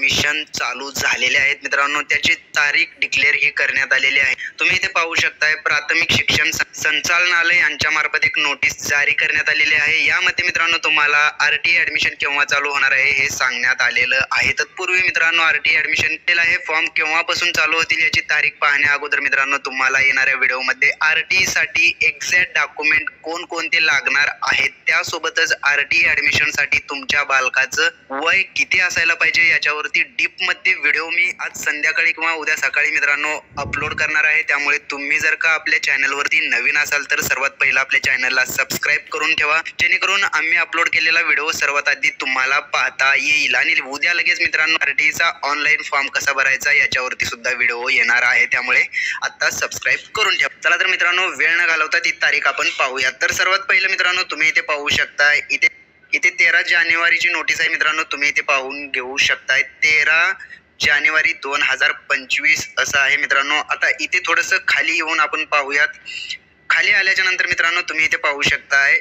Admission चालू झालेले आहेत मित्रांनो. त्याची तारीख डिक्लेअर ही करण्यात आलेली आहे. तुम्ही इथे पाहू शकताय प्राथमिक शिक्षण संचालनालय यांच्या मार्फत एक नोटीस जारी करण्यात आलेली आहे. यामध्ये मित्रांनो तुम्हाला आरटीई ऍडमिशन केव्हा चालू होणार आहे हे सांगण्यात आलेलं आहे. तत्पूर्वी मित्रांनो आरटीई ऍडमिशन हे फॉर्म केव्हापासून चालू होतील याची तारीख पाहण्या अगोदर मित्रांनो तुम्हाला येणाऱ्या व्हिडिओमध्ये आरटीई साठी एक्झॅक्ट डॉक्युमेंट कोणकोणते लागणार आहेत, त्यासोबतच आरटीई ऍडमिशन साठी तुमच्या बालकाचं वय किती असायला पाहिजे याच्यावरती डीप मध्ये व्हिडिओ मी आज संध्याकाळी किंवा उद्या सकाळी मित्रांनो अपलोड करणार आहे. त्यामुळे तुम्ही जर का आपल्या चॅनलवरती नवीन असाल तर सर्वात पहिला आपल्या चॅनलला सबस्क्राईब करून ठेवा, जेणेकरून आम्ही अपलोड केलेला व्हिडिओ सर्वात आधी तुम्हाला पाहता येईल. आणि उद्या लगेच मित्रांनो आरटीईचा ऑनलाईन फॉर्म कसा भरायचा याच्यावरती सुद्धा व्हिडिओ येणार आहे. त्यामुळे आता सबस्क्राईब करून ठेवा. चला तर मित्रांनो वेळ न घालवता ती तारीख आपण पाहूया. तर सर्वात पहिलं मित्रांनो तुम्ही इथे पाहू शकता, इथे 13 जानेवारीची नोटीस आहे मित्रांनो. तुम्ही इथे पाहून घेऊ शकताय 13 जानेवारी 2025 असं आहे मित्रांनो. आता इथे थोडंसं खाली येऊन आपण पाहूयात. खाली आल्याच्या नंतर मित्रांनो तुम्ही इथे पाहू शकताय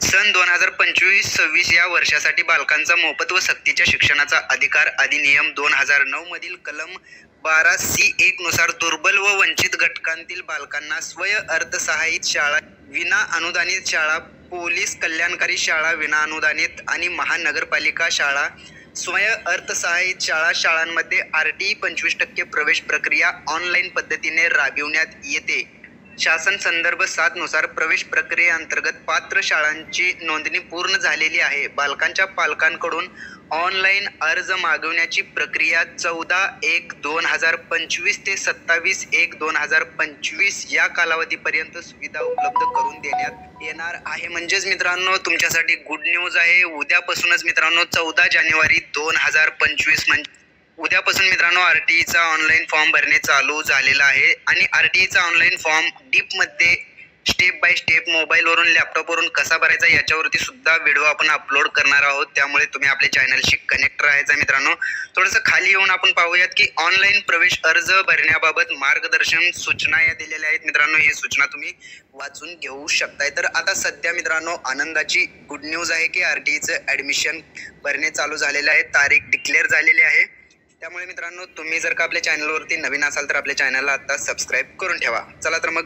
सन 2025-26 या वर्षासाठी बालकांचा मोफत व सक्तीच्या शिक्षणाचा अधिकार अधिनियम 2009 मधील कलम 12C1 नुसार दुर्बल व वंचित घटकांतील बालकांना स्वय अर्थसहाय्यित शाळा, विना अनुदानित शाळा, पोलीस कल्याणकारी शाळा विना अनुदानित आणि महानगरपालिका शाळा, स्वय अर्थसहाय्यित शाळांमध्ये आरटीई 25% प्रवेश प्रक्रिया ऑनलाईन पद्धतीने राबविण्यात येते. शासन संदर्भ 7 नुसार प्रवेश प्रक्रियेअंतर्गत पात्र शाळांची नोंदणी पूर्ण झालेली आहे. बालकांच्या पालकांकडून ऑनलाईन अर्ज मागवण्याची प्रक्रिया 14/1/2025 ते 27/1/2025 या कालावधीपर्यंत सुविधा उपलब्ध करून देण्यात येणार आहे. म्हणजेच मित्रांनो तुमच्यासाठी गुड न्यूज आहे. उद्यापासूनच मित्रांनो 14 जानेवारी 2025 म्हणजे उद्यापासून मित्रांनो आरटीईचा ऑनलाईन फॉर्म भरणे चालू झालेला आहे. आणि आरटीईचा ऑनलाईन फॉर्म डीप मध्ये स्टेप बाय स्टेप मोबाईलवरून लॅपटॉपवरून कसा भरायचा याच्यावरती सुद्धा व्हिडिओ आपण अपलोड करणार आहोत. त्यामुळे तुम्ही आपल्या चॅनलशी कनेक्ट राहायचा मित्रांनो. थोडंसं खाली येऊन आपण पाहूयात की ऑनलाईन प्रवेश अर्ज भरण्याबाबत मार्गदर्शन सूचना या दिलेल्या आहेत मित्रांनो. ही सूचना तुम्ही वाचून घेऊ शकताय. तर आता सध्या मित्रांनो आनंदाची गुड न्यूज आहे की आरटीईचं ऍडमिशन भरणे चालू झालेलं आहे. तारीख डिक्लेअर झालेली आहे. त्यामुळे मित्रांनो तुम्ही जर का आपल्या चॅनलवरती नवीन असाल तर आपल्या चॅनलला आता सबस्क्राईब करून ठेवा. चला तर मग